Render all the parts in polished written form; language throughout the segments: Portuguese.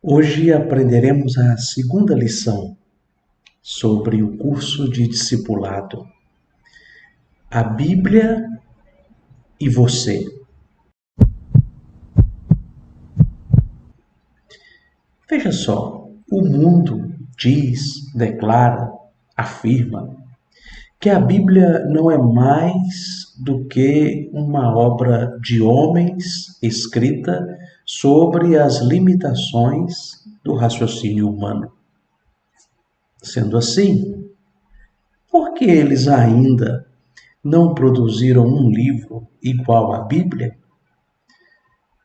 Hoje aprenderemos a segunda lição sobre o curso de discipulado. A Bíblia e você. Veja só, o mundo diz, declara, afirma que a Bíblia não é mais do que uma obra de homens escrita sobre as limitações do raciocínio humano. Sendo assim, por que eles ainda não produziram um livro igual à Bíblia?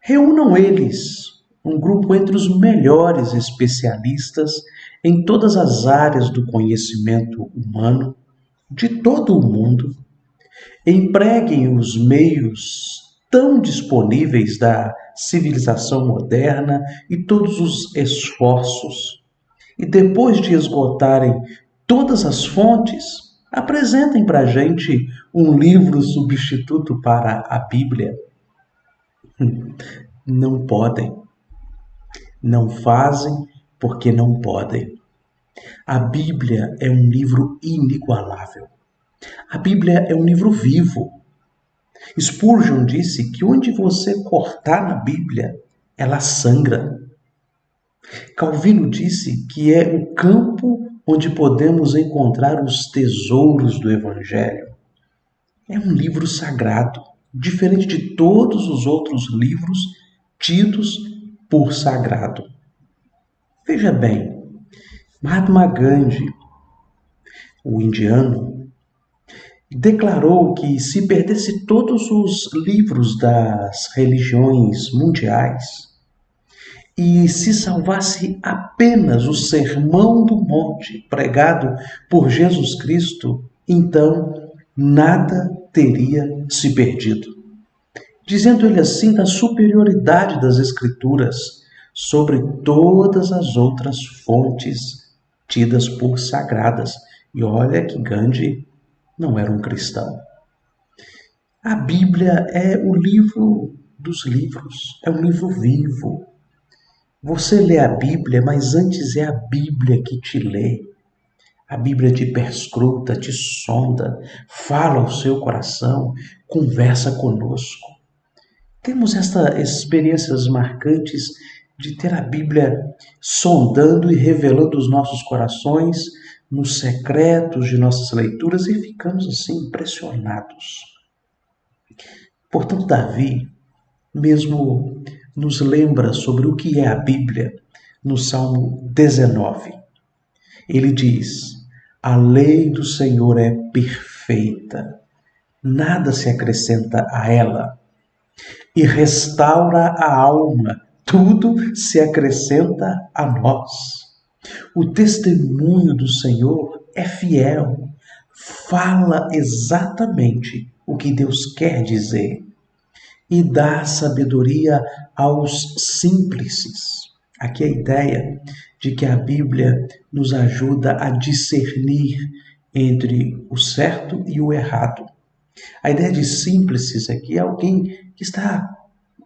Reúnam eles um grupo entre os melhores especialistas em todas as áreas do conhecimento humano de todo o mundo. Empreguem os meios tão disponíveis da civilização moderna e todos os esforços. E depois de esgotarem todas as fontes, apresentem para a gente um livro substituto para a Bíblia. Não podem, não fazem porque não podem. A Bíblia é um livro inigualável. A Bíblia é um livro vivo. Spurgeon disse que onde você cortar na Bíblia, ela sangra. Calvino disse que é o campo onde podemos encontrar os tesouros do Evangelho. É um livro sagrado, diferente de todos os outros livros tidos por sagrado. Veja bem, Mahatma Gandhi, o indiano, declarou que se perdesse todos os livros das religiões mundiais e se salvasse apenas o Sermão do Monte pregado por Jesus Cristo, então nada teria se perdido. Dizendo ele assim da superioridade das Escrituras sobre todas as outras fontes tidas por sagradas. E olha que Gandhi não era um cristão. A Bíblia é o livro dos livros, é um livro vivo. Você lê a Bíblia, mas antes é a Bíblia que te lê. A Bíblia te perscruta, te sonda, fala ao seu coração, conversa conosco. Temos estas experiências marcantes de ter a Bíblia sondando e revelando os nossos corações nos secretos de nossas leituras e ficamos assim impressionados. Portanto, Davi mesmo nos lembra sobre o que é a Bíblia no Salmo 19. Ele diz: a lei do Senhor é perfeita, nada se acrescenta a ela, e restaura a alma, tudo se acrescenta a nós. O testemunho do Senhor é fiel, fala exatamente o que Deus quer dizer e dá sabedoria aos simples. Aqui a ideia de que a Bíblia nos ajuda a discernir entre o certo e o errado. A ideia de simples aqui é alguém que está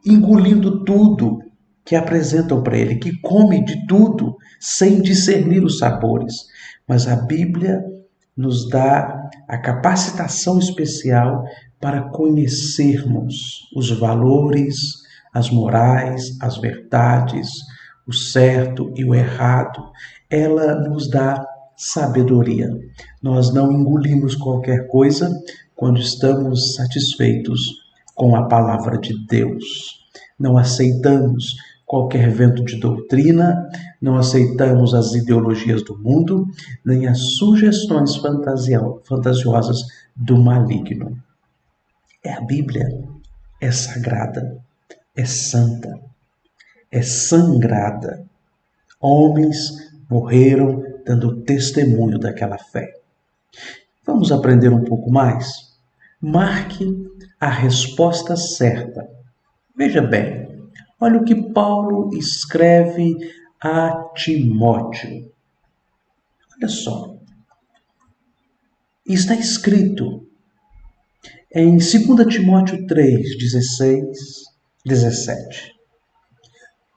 engolindo tudo que apresentam para ele, que come de tudo sem discernir os sabores. Mas a Bíblia nos dá a capacitação especial para conhecermos os valores, as morais, as verdades, o certo e o errado. Ela nos dá sabedoria. Nós não engolimos qualquer coisa quando estamos satisfeitos com a palavra de Deus. Não aceitamos qualquer vento de doutrina, não aceitamos as ideologias do mundo, nem as sugestões fantasiosas do maligno. A Bíblia é sagrada, é santa, é sangrada. Homens morreram dando testemunho daquela fé. Vamos aprender um pouco mais? Marque a resposta certa. Veja bem, olha o que Paulo escreve a Timóteo. Olha só. Está escrito em 2 Timóteo 3, 16, 17.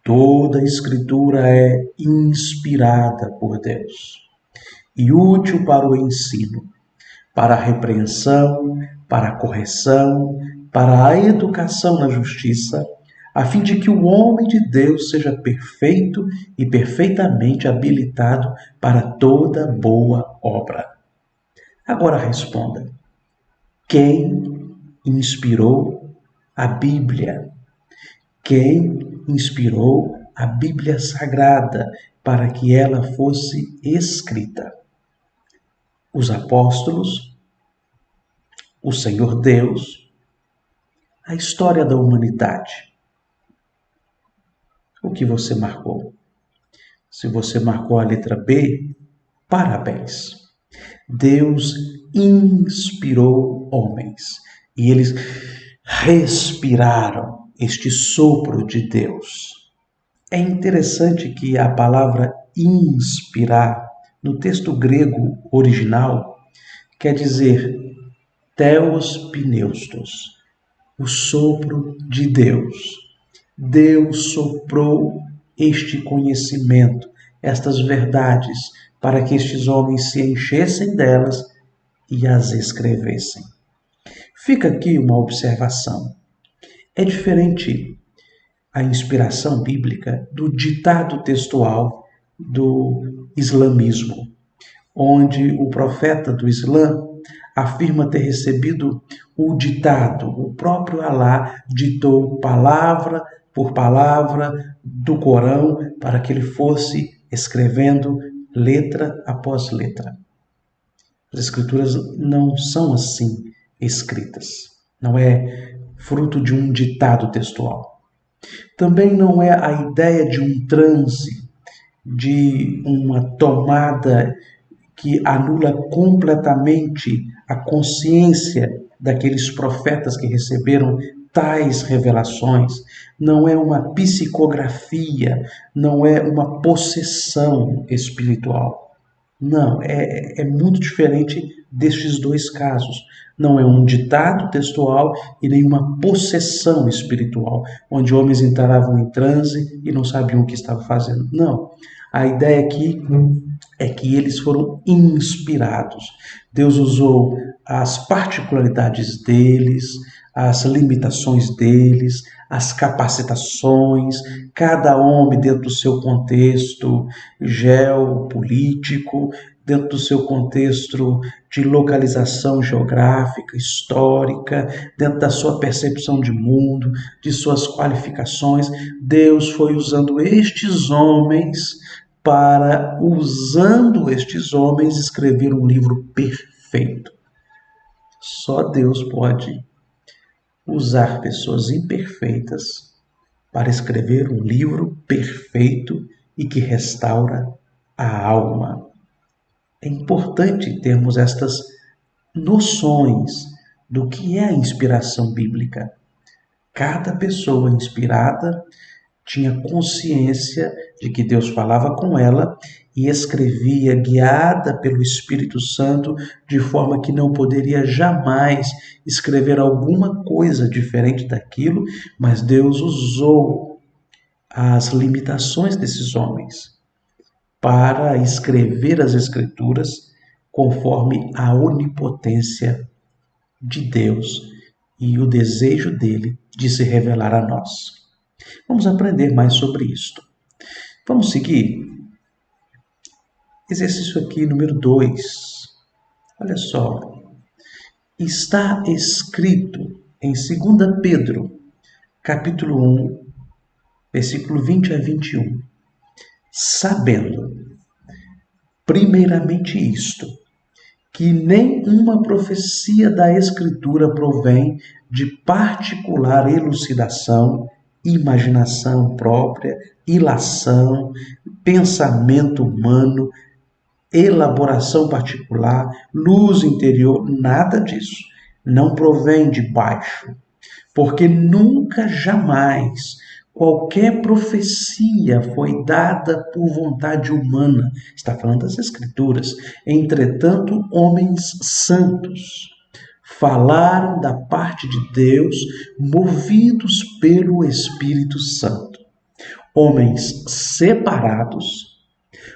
Toda a Escritura é inspirada por Deus e útil para o ensino, para a repreensão, para a correção, para a educação na justiça, a fim de que o homem de Deus seja perfeito e perfeitamente habilitado para toda boa obra. Agora responda: quem inspirou a Bíblia? Quem inspirou a Bíblia Sagrada para que ela fosse escrita? Os apóstolos, o Senhor Deus, a história da humanidade. O que você marcou? Se você marcou a letra B, parabéns. Deus inspirou homens e eles respiraram este sopro de Deus. É interessante que a palavra inspirar, no texto grego original, quer dizer Theos Pneustos, o sopro de Deus. Deus soprou este conhecimento, estas verdades, para que estes homens se enchessem delas e as escrevessem. Fica aqui uma observação. É diferente a inspiração bíblica do ditado textual do islamismo, onde o profeta do Islã afirma ter recebido o ditado, o próprio Alá ditou palavra por palavra do Corão para que ele fosse escrevendo letra após letra. As escrituras não são assim escritas, não é fruto de um ditado textual. Também não é a ideia de um transe, de uma tomada que anula completamente a consciência daqueles profetas que receberam tais revelações. Não é uma psicografia, não é uma possessão espiritual. Não, é muito diferente destes dois casos. Não é um ditado textual e nem uma possessão espiritual, onde homens entravam em transe e não sabiam o que estavam fazendo. Não. A ideia aqui é que eles foram inspirados. Deus usou as particularidades deles, as limitações deles, as capacitações, cada homem dentro do seu contexto geopolítico, dentro do seu contexto de localização geográfica, histórica, dentro da sua percepção de mundo, de suas qualificações. Deus foi usando estes homens para, usando estes homens, escrever um livro perfeito. Só Deus pode usar pessoas imperfeitas para escrever um livro perfeito e que restaura a alma. É importante termos estas noções do que é a inspiração bíblica. Cada pessoa inspirada tinha consciência de que Deus falava com ela e escrevia guiada pelo Espírito Santo, de forma que não poderia jamais escrever alguma coisa diferente daquilo, mas Deus usou as limitações desses homens para escrever as Escrituras conforme a onipotência de Deus e o desejo dele de se revelar a nós. Vamos aprender mais sobre isto. Vamos seguir? Exercício aqui número 2. Olha só. Está escrito em 2 Pedro, capítulo 1, versículo 20 a 21. Sabendo, primeiramente isto, que nenhuma profecia da Escritura provém de particular elucidação, imaginação própria, ilação, pensamento humano, elaboração particular, luz interior, nada disso. Não provém de baixo, porque nunca, jamais, qualquer profecia foi dada por vontade humana. Está falando das Escrituras. Entretanto, homens santos falaram da parte de Deus, movidos pelo Espírito Santo. Homens separados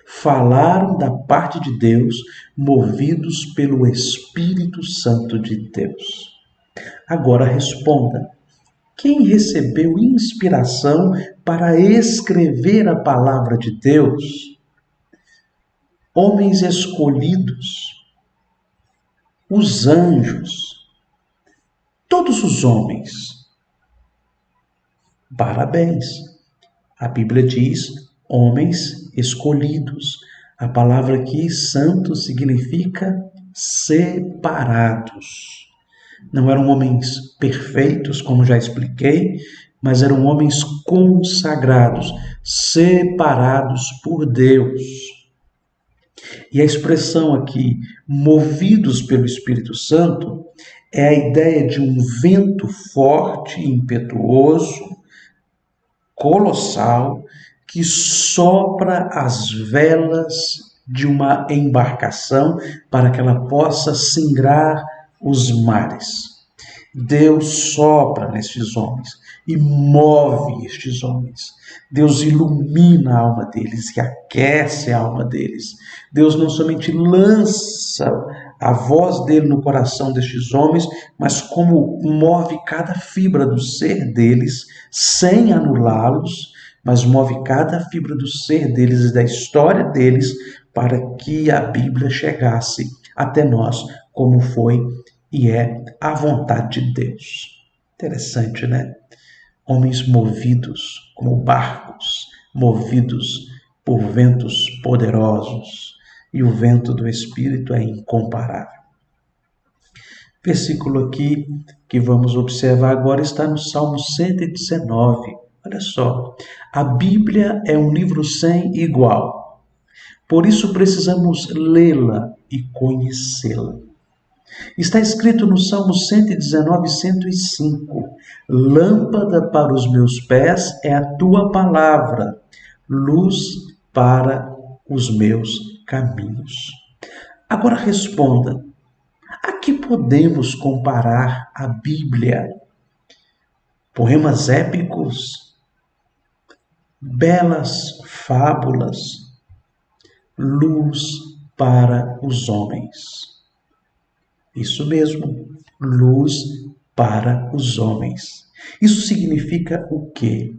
falaram da parte de Deus, movidos pelo Espírito Santo de Deus. Agora responda: quem recebeu inspiração para escrever a palavra de Deus? Homens escolhidos, os anjos, todos os homens. Parabéns! A Bíblia diz homens escolhidos. A palavra aqui, santo, significa separados. Não eram homens perfeitos, como já expliquei, mas eram homens consagrados, separados por Deus. E a expressão aqui, movidos pelo Espírito Santo, é a ideia de um vento forte, impetuoso, colossal, que sopra as velas de uma embarcação para que ela possa singrar os mares. Deus sopra nestes homens e move estes homens. Deus ilumina a alma deles e aquece a alma deles. Deus não somente lança a voz dele no coração destes homens, mas como move cada fibra do ser deles, sem anulá-los, mas move cada fibra do ser deles e da história deles para que a Bíblia chegasse até nós, como foi e é a vontade de Deus. Interessante, né? Homens movidos como barcos, movidos por ventos poderosos, e o vento do Espírito é incomparável. Versículo aqui que vamos observar agora está no Salmo 119. Olha só, a Bíblia é um livro sem igual. Por isso precisamos lê-la e conhecê-la. Está escrito no Salmo 119, 105. Lâmpada para os meus pés é a tua palavra, luz para os meus caminhos. Agora responda: a que podemos comparar a Bíblia? Poemas épicos? Belas fábulas? Luz para os homens. Isso mesmo, luz para os homens. Isso significa o quê?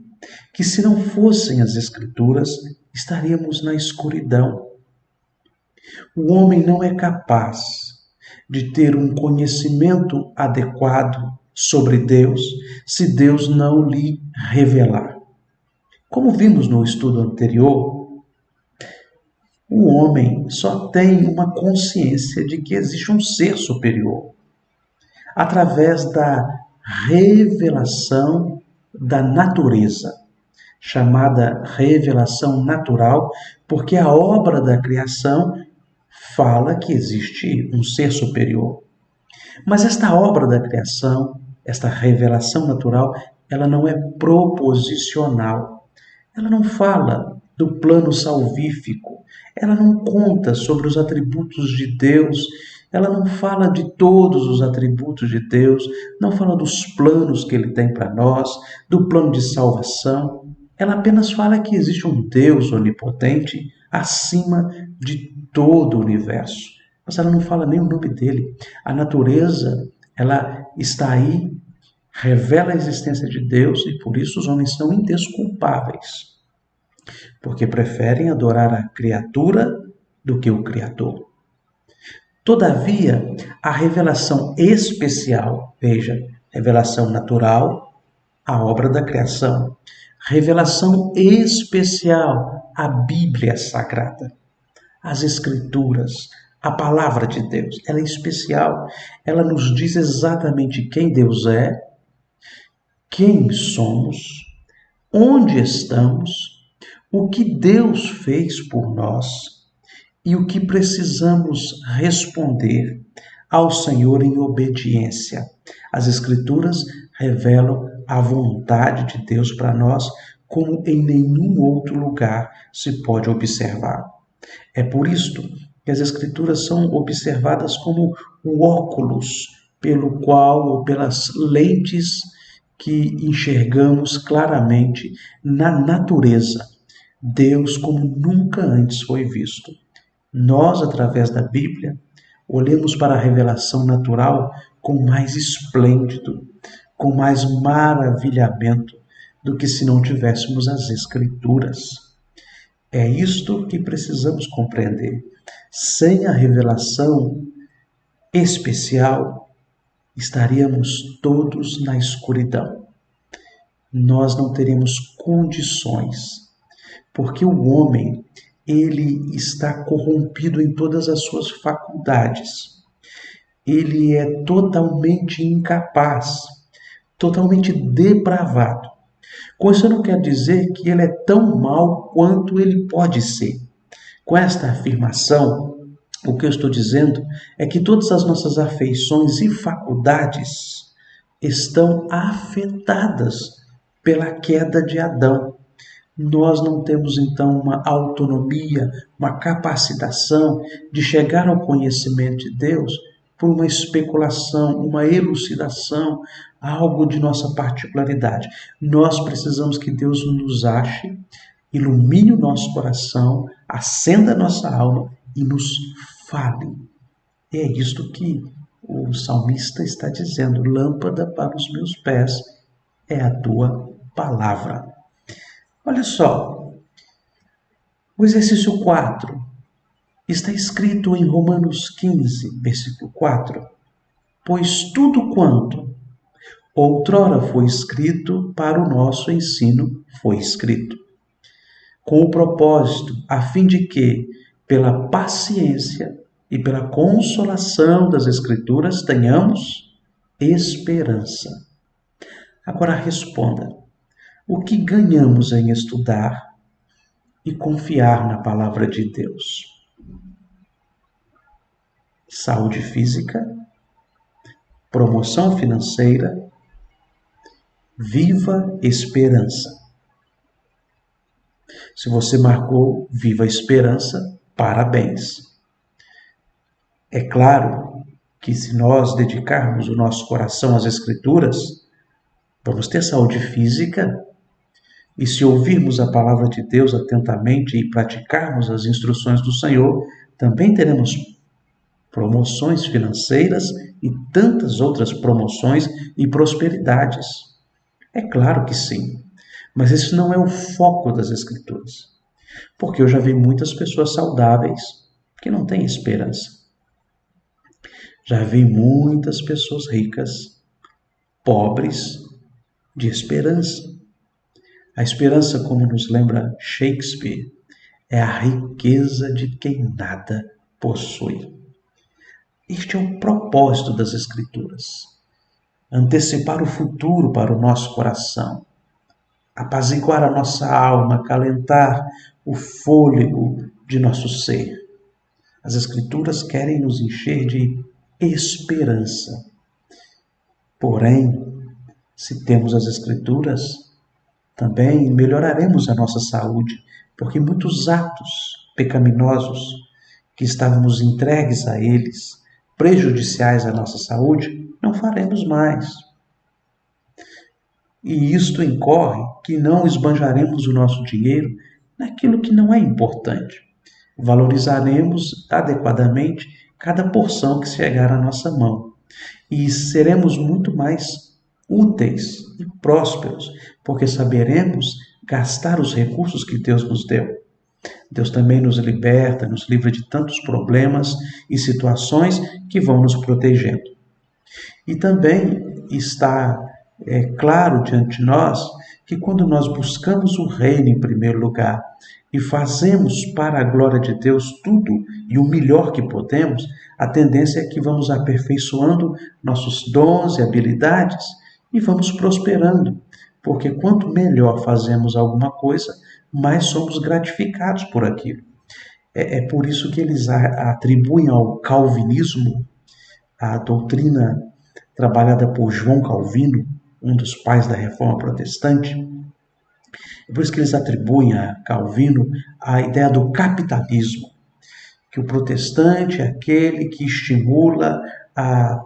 Que se não fossem as Escrituras, estaríamos na escuridão. O homem não é capaz de ter um conhecimento adequado sobre Deus se Deus não lhe revelar. Como vimos no estudo anterior, o homem só tem uma consciência de que existe um ser superior através da revelação da natureza, chamada revelação natural, porque a obra da criação fala que existe um ser superior. Mas esta obra da criação, esta revelação natural, ela não é proposicional. Ela não fala do plano salvífico. Ela não conta sobre os atributos de Deus. Ela não fala de todos os atributos de Deus. Não fala dos planos que Ele tem para nós, do plano de salvação. Ela apenas fala que existe um Deus onipotente acima de todo o universo. Mas ela não fala nem o nome dele. A natureza, ela está aí, revela a existência de Deus e por isso os homens são indesculpáveis, porque preferem adorar a criatura do que o Criador. Todavia, a revelação especial, veja, revelação natural, a obra da criação. Revelação especial, a Bíblia Sagrada, as Escrituras, a Palavra de Deus. Ela é especial, ela nos diz exatamente quem Deus é, quem somos, onde estamos, o que Deus fez por nós e o que precisamos responder ao Senhor em obediência. As Escrituras revelam a vontade de Deus para nós como em nenhum outro lugar se pode observar. É por isto que as Escrituras são observadas como o óculos pelo qual, ou pelas lentes que enxergamos claramente na natureza Deus como nunca antes foi visto. Nós, através da Bíblia, olhamos para a revelação natural com mais esplêndido, com mais maravilhamento do que se não tivéssemos as Escrituras. É isto que precisamos compreender. Sem a revelação especial, estaríamos todos na escuridão. Nós não teríamos condições, porque o homem, ele está corrompido em todas as suas faculdades. Ele é totalmente incapaz, totalmente depravado. Com isso não quer dizer que ele é tão mau quanto ele pode ser. Com esta afirmação, o que eu estou dizendo é que todas as nossas afeições e faculdades estão afetadas pela queda de Adão. Nós não temos então uma autonomia, uma capacitação de chegar ao conhecimento de Deus por uma especulação, uma elucidação, algo de nossa particularidade. Nós precisamos que Deus nos ache, ilumine o nosso coração, acenda a nossa alma e nos fale. E é isto que o salmista está dizendo: lâmpada para os meus pés é a tua palavra. Olha só, o exercício 4 está escrito em Romanos 15, versículo 4. Pois tudo quanto outrora foi escrito para o nosso ensino foi escrito, com o propósito, a fim de que, pela paciência e pela consolação das Escrituras, tenhamos esperança. Agora responda: o que ganhamos em estudar e confiar na palavra de Deus? Saúde física, promoção financeira, viva esperança. Se você marcou viva esperança, parabéns. É claro que se nós dedicarmos o nosso coração às Escrituras, vamos ter saúde física, e se ouvirmos a palavra de Deus atentamente e praticarmos as instruções do Senhor, também teremos promoções financeiras e tantas outras promoções e prosperidades. É claro que sim, mas esse não é o foco das Escrituras. Porque eu já vi muitas pessoas saudáveis que não têm esperança. Já vi muitas pessoas ricas, pobres, de esperança. A esperança, como nos lembra Shakespeare, é a riqueza de quem nada possui. Este é o propósito das Escrituras: antecipar o futuro para o nosso coração, apaziguar a nossa alma, acalentar o fôlego de nosso ser. As Escrituras querem nos encher de esperança. Porém, se temos as Escrituras, também melhoraremos a nossa saúde, porque muitos atos pecaminosos que estávamos entregues a eles, prejudiciais à nossa saúde, não faremos mais. E isto incorre que não esbanjaremos o nosso dinheiro naquilo que não é importante. Valorizaremos adequadamente cada porção que chegar à nossa mão e seremos muito mais úteis e prósperos, porque saberemos gastar os recursos que Deus nos deu. Deus também nos liberta, nos livra de tantos problemas e situações que vão nos protegendo. E também está claro diante de nós que quando nós buscamos o reino em primeiro lugar e fazemos para a glória de Deus tudo e o melhor que podemos, a tendência é que vamos aperfeiçoando nossos dons e habilidades e vamos prosperando, porque quanto melhor fazemos alguma coisa, mais somos gratificados por aquilo. É por isso que eles atribuem ao calvinismo, a doutrina trabalhada por João Calvino, um dos pais da Reforma Protestante. É por isso que eles atribuem a Calvino a ideia do capitalismo, que o protestante é aquele que estimula a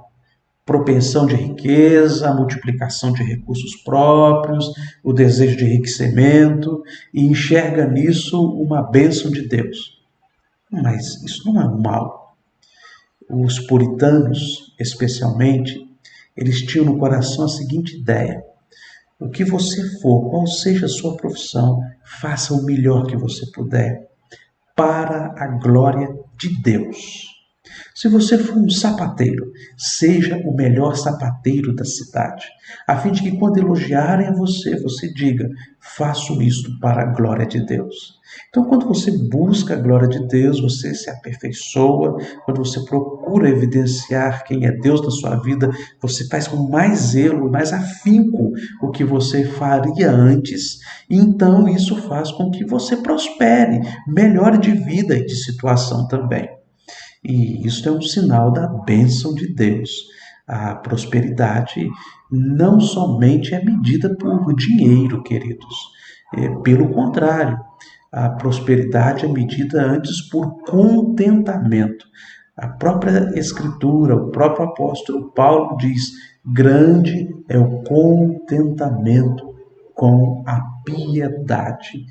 propensão de riqueza, a multiplicação de recursos próprios, o desejo de enriquecimento, e enxerga nisso uma bênção de Deus. Mas isso não é um mal. Os puritanos, especialmente, eles tinham no coração a seguinte ideia: o que você for, qual seja a sua profissão, faça o melhor que você puder, para a glória de Deus. Se você for um sapateiro, seja o melhor sapateiro da cidade, a fim de que quando elogiarem você, você diga: faço isto para a glória de Deus. Então, quando você busca a glória de Deus, você se aperfeiçoa. Quando você procura evidenciar quem é Deus na sua vida, você faz com mais zelo, mais afinco o que você faria antes. E então isso faz com que você prospere, melhore de vida e de situação também. E isso é um sinal da bênção de Deus. A prosperidade não somente é medida por dinheiro, queridos. Pelo contrário, a prosperidade é medida antes por contentamento. A própria Escritura, o próprio apóstolo Paulo diz: grande é o contentamento com a piedade.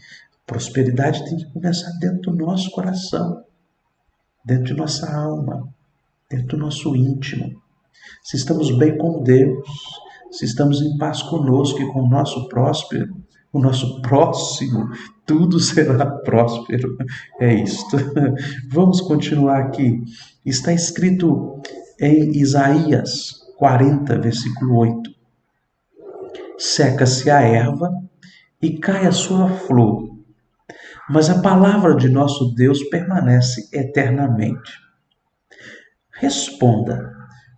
Prosperidade tem que começar dentro do nosso coração, dentro de nossa alma, dentro do nosso íntimo. Se estamos bem com Deus, se estamos em paz conosco e com o nosso próspero, o nosso próximo, tudo será próspero. É isto. Vamos continuar aqui. Está escrito em Isaías 40, versículo 8: seca-se a erva e cai a sua flor, mas a palavra de nosso Deus permanece eternamente. Responda: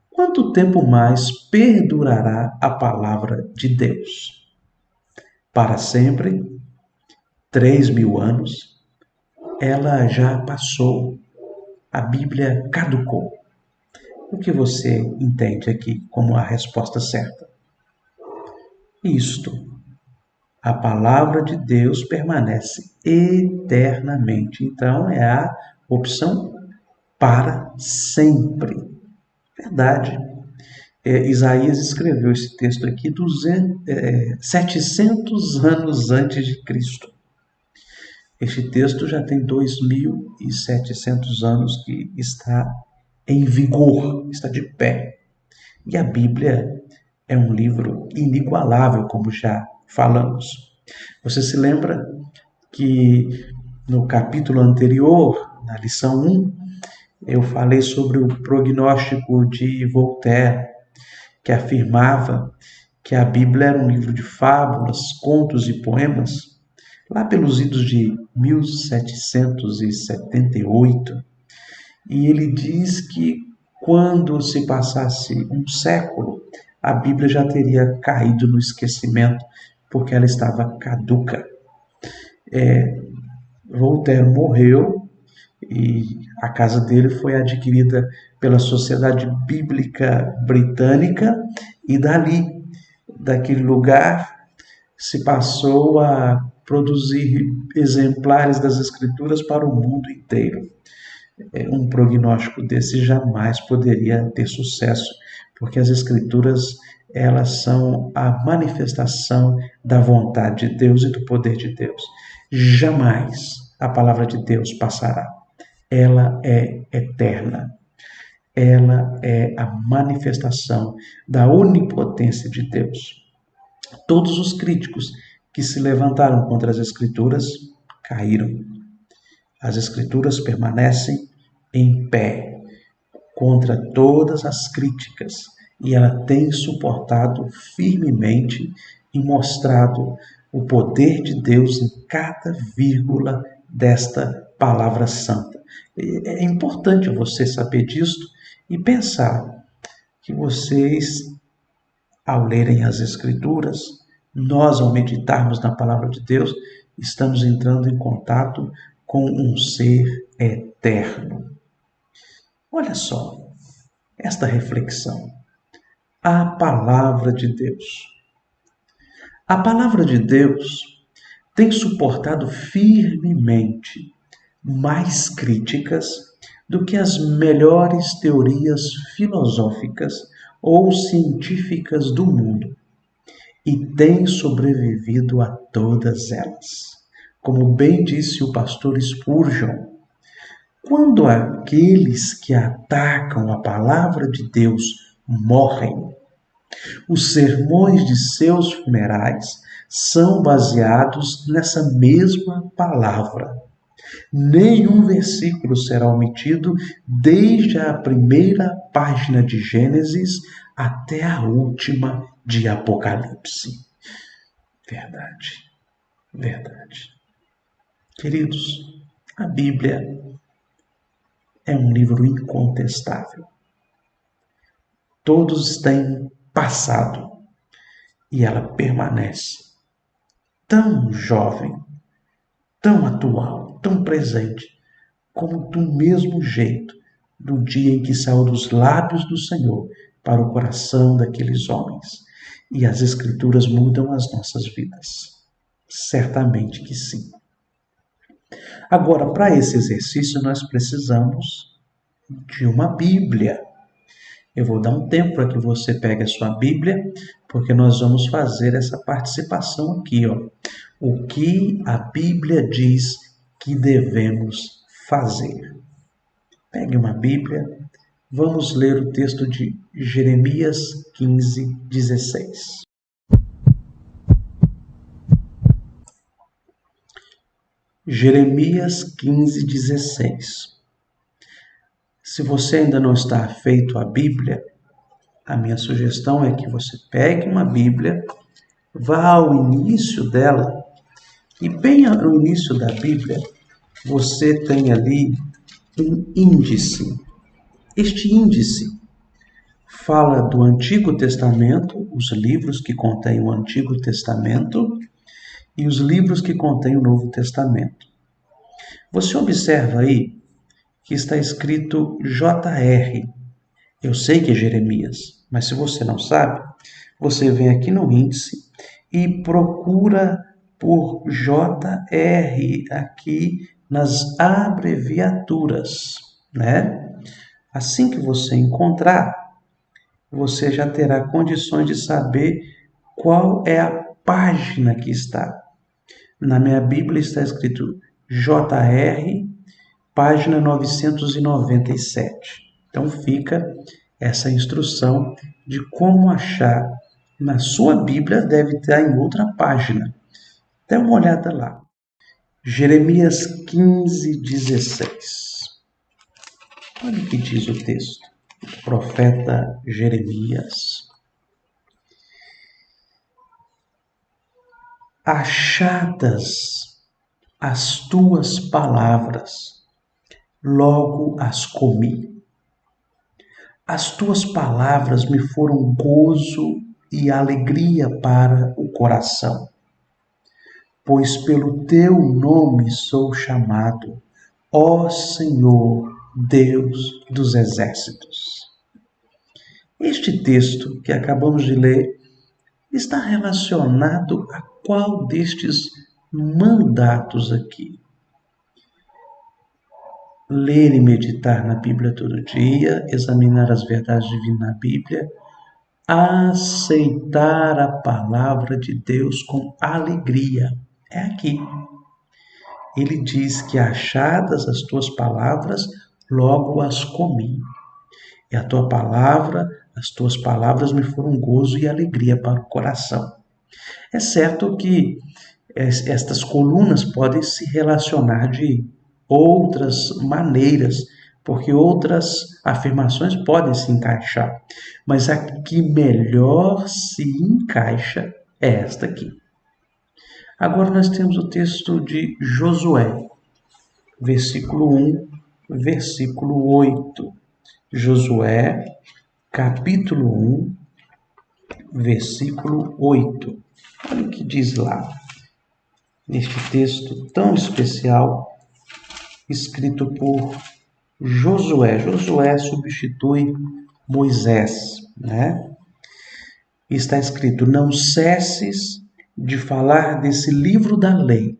quanto tempo mais perdurará a palavra de Deus? Para sempre? 3.000 anos? Ela já passou. A Bíblia caducou. O que você entende aqui como a resposta certa? Isto. A palavra de Deus permanece eternamente. Então é a opção para sempre. Verdade. Isaías escreveu esse texto aqui 700 anos antes de Cristo. Este texto já tem 2.700 anos que está em vigor, está de pé. E a Bíblia é um livro inigualável, como já falamos. Você se lembra que no capítulo anterior, na lição 1, eu falei sobre o prognóstico de Voltaire, que afirmava que a Bíblia era um livro de fábulas, contos e poemas. Lá pelos idos de 1778, e ele diz que quando se passasse um século, a Bíblia já teria caído no esquecimento, porque ela estava caduca. Voltaire morreu e a casa dele foi adquirida pela Sociedade Bíblica Britânica, e daquele lugar, se passou a produzir exemplares das Escrituras para o mundo inteiro. Um prognóstico desse jamais poderia ter sucesso, porque as Escrituras, elas são a manifestação da vontade de Deus e do poder de Deus. Jamais a palavra de Deus passará. Ela é eterna. Ela é a manifestação da onipotência de Deus. Todos os críticos que se levantaram contra as Escrituras caíram. As Escrituras permanecem em pé contra todas as críticas, e ela tem suportado firmemente e mostrado o poder de Deus em cada vírgula desta palavra santa. É importante você saber disso e pensar que vocês, ao lerem as Escrituras, nós, ao meditarmos na palavra de Deus, estamos entrando em contato com um ser eterno. Olha só esta reflexão. A palavra de Deus. A palavra de Deus tem suportado firmemente mais críticas do que as melhores teorias filosóficas ou científicas do mundo e tem sobrevivido a todas elas. Como bem disse o pastor Spurgeon, quando aqueles que atacam a palavra de Deus morrem, os sermões de seus funerais são baseados nessa mesma palavra. Nenhum versículo será omitido desde a primeira página de Gênesis até a última de Apocalipse. Verdade, verdade. Queridos, a Bíblia é um livro incontestável. Todos têm passado e ela permanece tão jovem, tão atual, tão presente, como do mesmo jeito do dia em que saiu dos lábios do Senhor para o coração daqueles homens. E as Escrituras mudam as nossas vidas. Certamente que sim. Agora, para esse exercício, nós precisamos de uma Bíblia. Eu vou dar um tempo para que você pegue a sua Bíblia, porque nós vamos fazer essa participação aqui, ó. O que a Bíblia diz que devemos fazer. Pegue uma Bíblia, vamos ler o texto de Jeremias 15, 16. Jeremias 15, 16. Se você ainda não está afeito à Bíblia, a minha sugestão é que você pegue uma Bíblia, vá ao início dela, e bem no início da Bíblia, você tem ali um índice. Este índice fala do Antigo Testamento, os livros que contêm o Antigo Testamento e os livros que contêm o Novo Testamento. Você observa aí que está escrito JR. Eu sei que é Jeremias, mas se você não sabe, você vem aqui no índice e procura por JR aqui nas abreviaturas, né? Assim que você encontrar, você já terá condições de saber qual é a página que está. Na minha Bíblia está escrito JR, página 997. Então fica essa instrução de como achar. Na sua Bíblia deve estar em outra página. Dê uma olhada lá. Jeremias 15, 16. Olha o que diz o texto. O profeta Jeremias. Achadas as tuas palavras, logo as comi. As tuas palavras me foram gozo e alegria para o coração, pois pelo teu nome sou chamado, ó Senhor, Deus dos exércitos. Este texto que acabamos de ler está relacionado a qual destes mandatos aqui? Ler e meditar na Bíblia todo dia, examinar as verdades divinas na Bíblia, aceitar a palavra de Deus com alegria. É aqui. Ele diz que achadas as tuas palavras, logo as comi. E a tua palavra, as tuas palavras me foram gozo e alegria para o coração. É certo que estas colunas podem se relacionar de outras maneiras, porque outras afirmações podem se encaixar, mas a que melhor se encaixa é esta aqui. Agora nós temos o texto de Josué, versículo 1, versículo 8. Josué, capítulo 1, versículo 8. Olha o que diz lá, neste texto tão especial, escrito por Josué. Josué substitui Moisés, né? Está escrito: não cesses de falar desse livro da lei,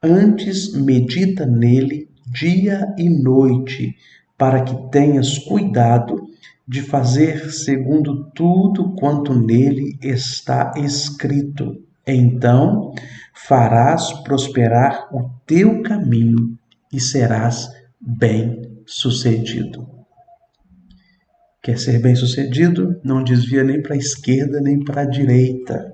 antes medita nele dia e noite, para que tenhas cuidado de fazer segundo tudo quanto nele está escrito. Então farás prosperar o teu caminho e serás bem-sucedido. Quer ser bem-sucedido? Não desvia nem para a esquerda nem para a direita,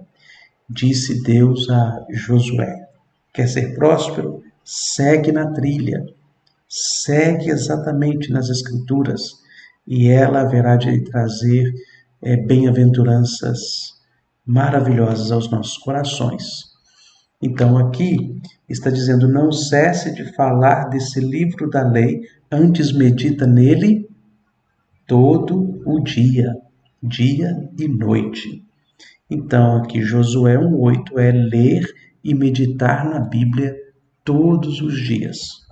disse Deus a Josué. Quer ser próspero? Segue na trilha, segue exatamente nas Escrituras, e ela haverá de trazer bem-aventuranças maravilhosas aos nossos corações. Então aqui está dizendo, não cesse de falar desse livro da lei, antes medita nele todo o dia, dia e noite. Então aqui Josué 1:8 é ler e meditar na Bíblia todos os dias.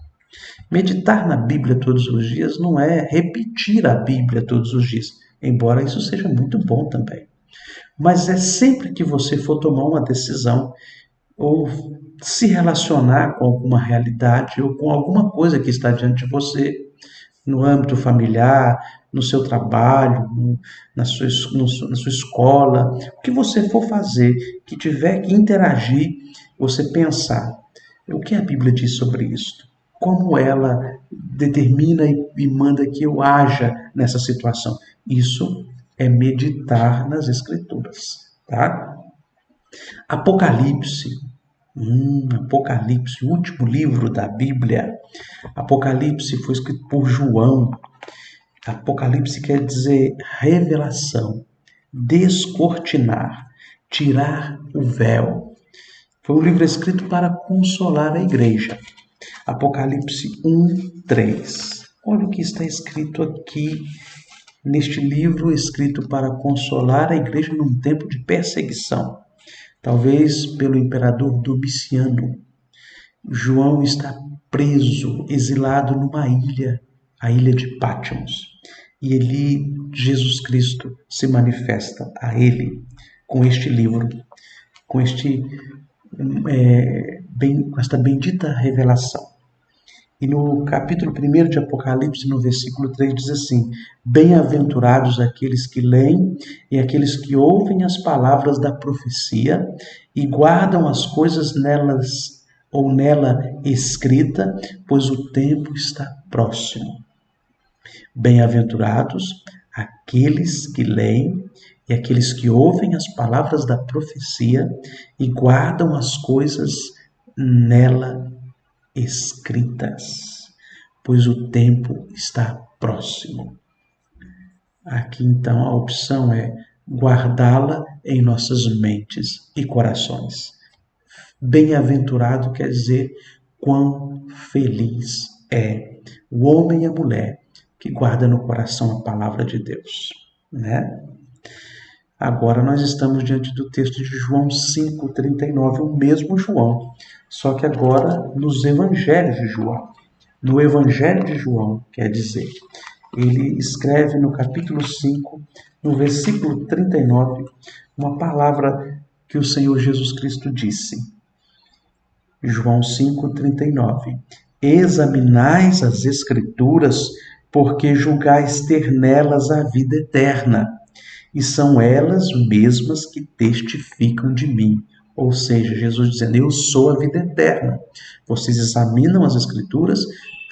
Meditar na Bíblia todos os dias não é repetir a Bíblia todos os dias, embora isso seja muito bom também. Mas é sempre que você for tomar uma decisão ou se relacionar com alguma realidade ou com alguma coisa que está diante de você, no âmbito familiar, no seu trabalho, na sua escola, o que você for fazer, que tiver que interagir, você pensar, o que a Bíblia diz sobre isso? Como ela determina e manda que eu haja nessa situação? Isso é meditar nas Escrituras, tá? Apocalipse, Apocalipse, o último livro da Bíblia. Apocalipse foi escrito por João. Apocalipse quer dizer revelação, descortinar, tirar o véu. Foi um livro escrito para consolar a igreja. Apocalipse 1:3. Olha o que está escrito aqui neste livro, escrito para consolar a igreja num tempo de perseguição, talvez pelo imperador Domiciano. João está preso, exilado numa ilha, a ilha de Patmos. E ali Jesus Cristo se manifesta a ele com este livro, com esta bendita revelação. E no capítulo 1 de Apocalipse, no versículo 3, diz assim: bem-aventurados aqueles que leem e aqueles que ouvem as palavras da profecia e guardam as coisas nelas ou nela escrita, pois o tempo está próximo. Bem-aventurados aqueles que leem e aqueles que ouvem as palavras da profecia e guardam as coisas nela escritas, pois o tempo está próximo. Aqui então a opção é guardá-la em nossas mentes e corações. Bem-aventurado quer dizer quão feliz é o homem e a mulher que guarda no coração a palavra de Deus, né? Agora nós estamos diante do texto de João 5:39, o mesmo João, só que agora nos evangelhos de João. No evangelho de João, quer dizer, ele escreve no capítulo 5, no versículo 39, uma palavra que o Senhor Jesus Cristo disse. João 5:39. Examinais as Escrituras, porque julgais ter nelas a vida eterna, e são elas mesmas que testificam de mim. Ou seja, Jesus dizendo, eu sou a vida eterna. Vocês examinam as Escrituras,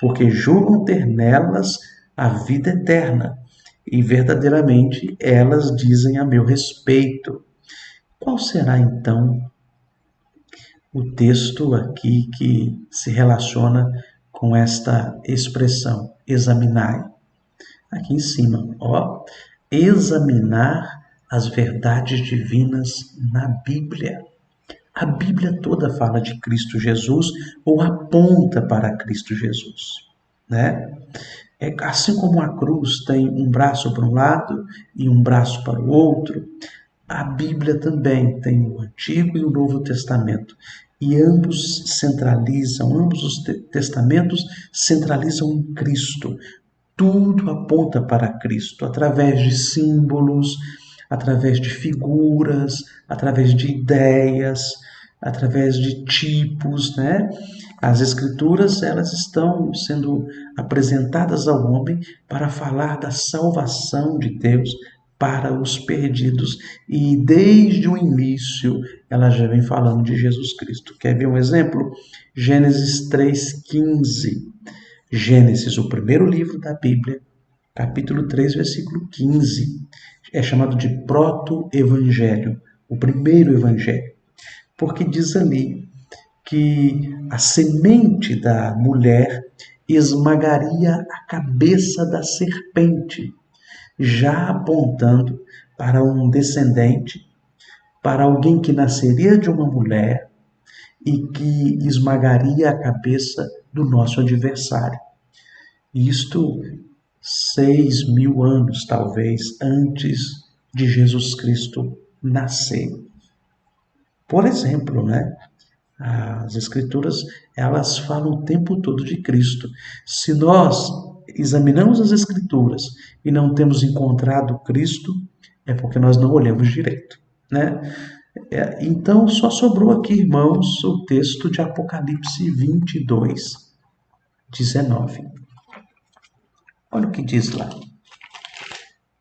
porque julgam ter nelas a vida eterna, e verdadeiramente elas dizem a meu respeito. Qual será então o texto aqui que se relaciona com esta expressão, examinai? Aqui em cima, ó, examinar as verdades divinas na Bíblia. A Bíblia toda fala de Cristo Jesus ou aponta para Cristo Jesus, né? Assim como a cruz tem um braço para um lado e um braço para o outro, a Bíblia também tem o Antigo e o Novo Testamento. E ambos os testamentos centralizam em Cristo. Tudo aponta para Cristo, através de símbolos, através de figuras, através de ideias, através de tipos, né? As Escrituras, elas estão sendo apresentadas ao homem para falar da salvação de Deus para os perdidos. E desde o início, ela já vem falando de Jesus Cristo. Quer ver um exemplo? Gênesis 3,15. Gênesis, o primeiro livro da Bíblia, capítulo 3, versículo 15. É chamado de proto-evangelho, o primeiro evangelho. Porque diz ali que a semente da mulher esmagaria a cabeça da serpente, já apontando para um descendente, para alguém que nasceria de uma mulher e que esmagaria a cabeça do nosso adversário. Isto 6.000 anos, talvez, antes de Jesus Cristo nascer. Por exemplo, né? As Escrituras, elas falam o tempo todo de Cristo. Se nós examinamos as Escrituras e não temos encontrado Cristo, é porque nós não olhamos direito, né? Então, só sobrou aqui, irmãos, o texto de Apocalipse 22, 19. Olha o que diz lá.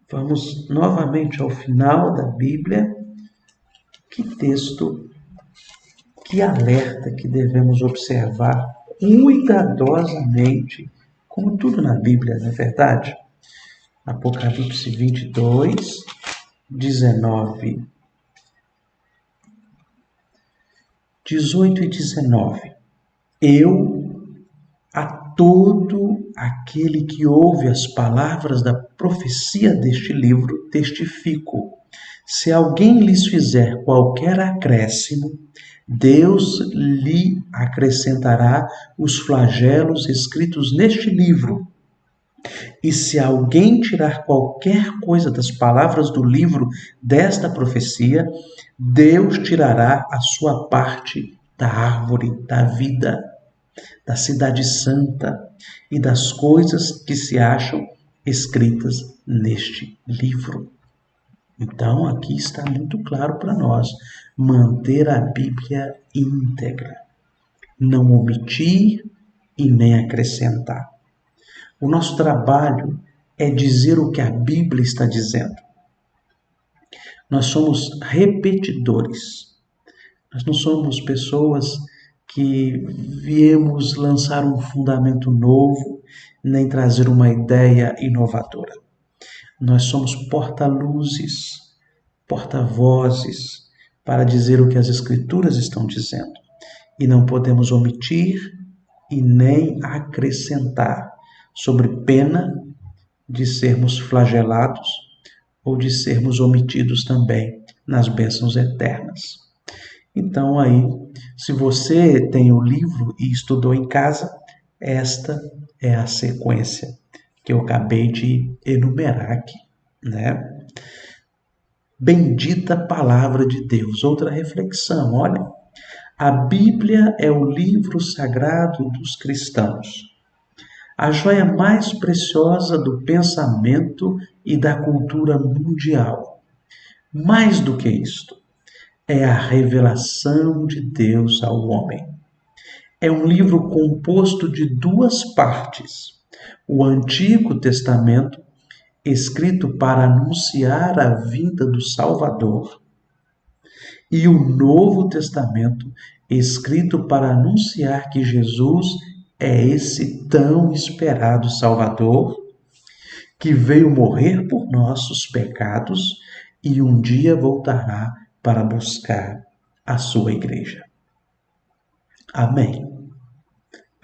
Vamos novamente ao final da Bíblia. Que texto, que alerta que devemos observar cuidadosamente, como tudo na Bíblia, não é verdade? Apocalipse 22, 19, 18 e 19. Eu, a todo aquele que ouve as palavras da profecia deste livro, testifico: se alguém lhes fizer qualquer acréscimo, Deus lhe acrescentará os flagelos escritos neste livro. E se alguém tirar qualquer coisa das palavras do livro desta profecia, Deus tirará a sua parte da árvore da vida, da cidade santa e das coisas que se acham escritas neste livro. Então, aqui está muito claro para nós: manter a Bíblia íntegra, não omitir e nem acrescentar. O nosso trabalho é dizer o que a Bíblia está dizendo. Nós somos repetidores. Nós não somos pessoas que viemos lançar um fundamento novo, nem trazer uma ideia inovadora. Nós somos porta-luzes, porta-vozes para dizer o que as Escrituras estão dizendo. E não podemos omitir e nem acrescentar, sobre pena de sermos flagelados ou de sermos omitidos também nas bênçãos eternas. Então aí, se você tem o livro e estudou em casa, esta é a sequência que eu acabei de enumerar aqui, né? Bendita palavra de Deus. Outra reflexão, olha, a Bíblia é o livro sagrado dos cristãos, a joia mais preciosa do pensamento e da cultura mundial. Mais do que isto, é a revelação de Deus ao homem. É um livro composto de duas partes: o Antigo Testamento, escrito para anunciar a vinda do Salvador, e o Novo Testamento, escrito para anunciar que Jesus é esse tão esperado Salvador, que veio morrer por nossos pecados e um dia voltará para buscar a sua igreja. Amém.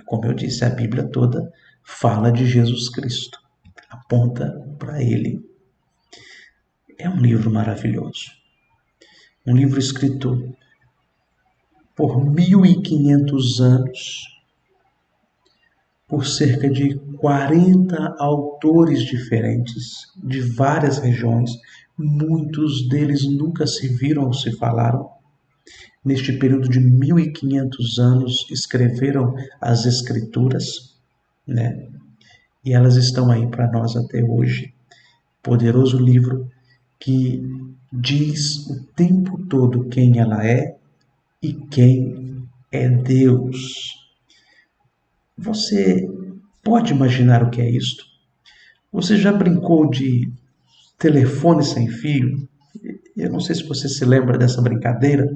Como eu disse, a Bíblia toda fala de Jesus Cristo, aponta para Ele. É um livro maravilhoso. Um livro escrito por 1.500 anos, por cerca de 40 autores diferentes, de várias regiões. Muitos deles nunca se viram ou se falaram. Neste período de 1.500 anos, escreveram as Escrituras, né? E elas estão aí para nós até hoje. Poderoso livro que diz o tempo todo quem ela é e quem é Deus. Você pode imaginar o que é isto? Você já brincou de telefone sem fio? Eu não sei se você se lembra dessa brincadeira,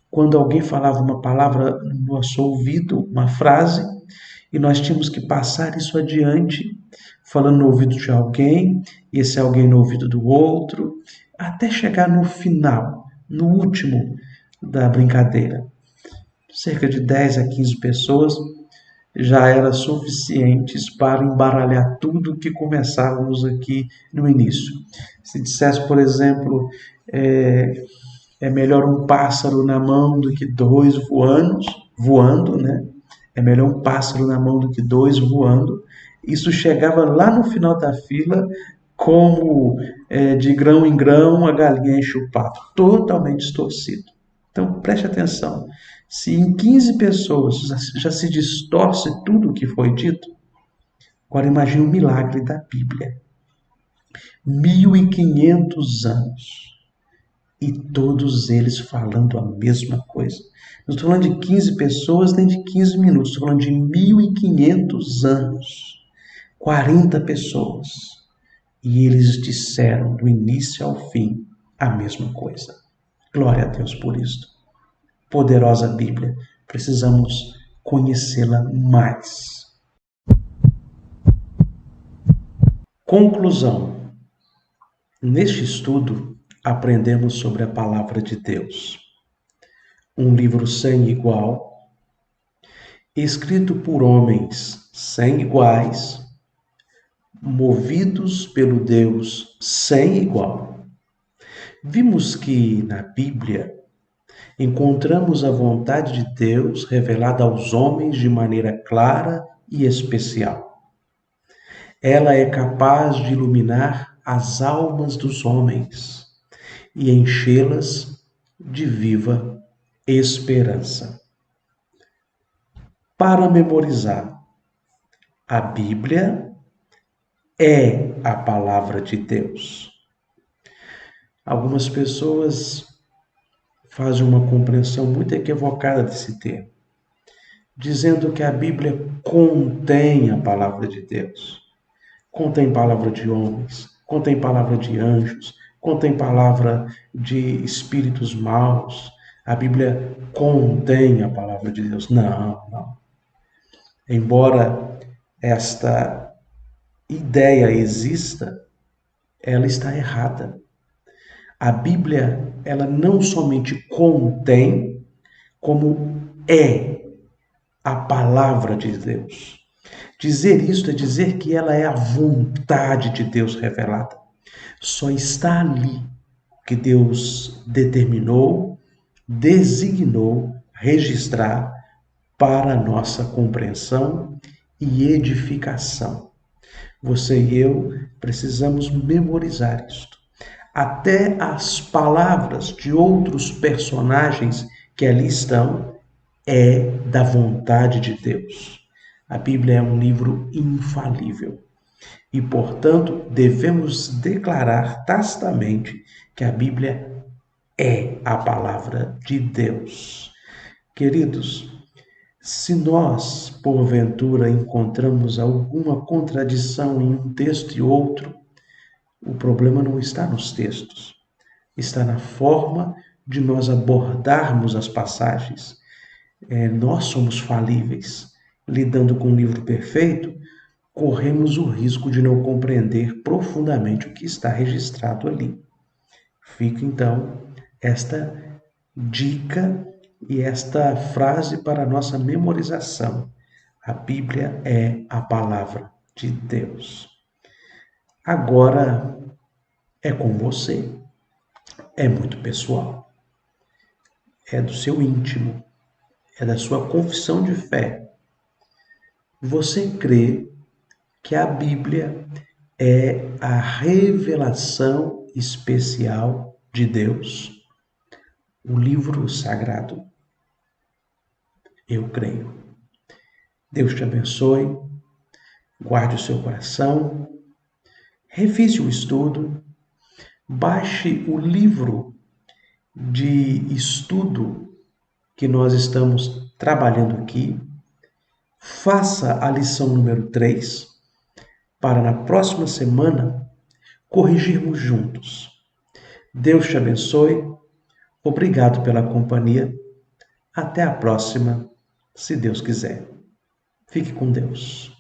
quando alguém falava uma palavra no nosso ouvido, uma frase, e nós tínhamos que passar isso adiante, falando no ouvido de alguém, e esse alguém no ouvido do outro, até chegar no final, no último da brincadeira. Cerca de 10 a 15 pessoas já era suficientes para embaralhar tudo que começávamos aqui no início. Se dissesse, por exemplo, é melhor um pássaro na mão do que dois voando, né? É melhor um pássaro na mão do que dois voando. Isso chegava lá no final da fila, como de grão em grão a galinha enche o papo, totalmente distorcido. Então preste atenção. Se em 15 pessoas já se distorce tudo o que foi dito, agora imagine o milagre da Bíblia. 1500 anos e todos eles falando a mesma coisa. Não estou falando de 15 pessoas nem de 15 minutos, estou falando de 1500 anos, 40 pessoas. E eles disseram do início ao fim a mesma coisa. Glória a Deus por isto. Poderosa Bíblia, precisamos conhecê-la mais. Conclusão. Neste estudo, aprendemos sobre a Palavra de Deus. Um livro sem igual, escrito por homens sem iguais, movidos pelo Deus sem igual. Vimos que na Bíblia encontramos a vontade de Deus revelada aos homens de maneira clara e especial. Ela é capaz de iluminar as almas dos homens e enchê-las de viva esperança. Para memorizar, a Bíblia é a palavra de Deus. Algumas pessoas fazem uma compreensão muito equivocada desse termo, dizendo que a Bíblia contém a palavra de Deus. Contém palavra de homens, contém palavra de anjos, contém palavra de espíritos maus. A Bíblia contém a palavra de Deus. Não, não. Embora esta ideia exista, ela está errada. A Bíblia, ela não somente contém, como é a palavra de Deus. Dizer isto é dizer que ela é a vontade de Deus revelada. Só está ali o que Deus determinou, designou registrar para a nossa compreensão e edificação. Você e eu precisamos memorizar isto. Até as palavras de outros personagens que ali estão é da vontade de Deus. A Bíblia é um livro infalível e, portanto, devemos declarar tacitamente que a Bíblia é a palavra de Deus. Queridos, se nós, porventura, encontramos alguma contradição em um texto e outro, o problema não está nos textos, está na forma de nós abordarmos as passagens. Nós somos falíveis. Lidando com um livro perfeito, corremos o risco de não compreender profundamente o que está registrado ali. Fica então esta dica e esta frase para a nossa memorização. A Bíblia é a palavra de Deus. Agora é com você. É muito pessoal. É do seu íntimo. É da sua confissão de fé. Você crê que a Bíblia é a revelação especial de Deus, o livro sagrado? Eu creio. Deus te abençoe, guarde o seu coração, revise o estudo, baixe o livro de estudo que nós estamos trabalhando aqui, Faça a lição número 3 para na próxima semana corrigirmos juntos. Deus te abençoe. Obrigado pela companhia. Até a próxima, se Deus quiser. Fique com Deus.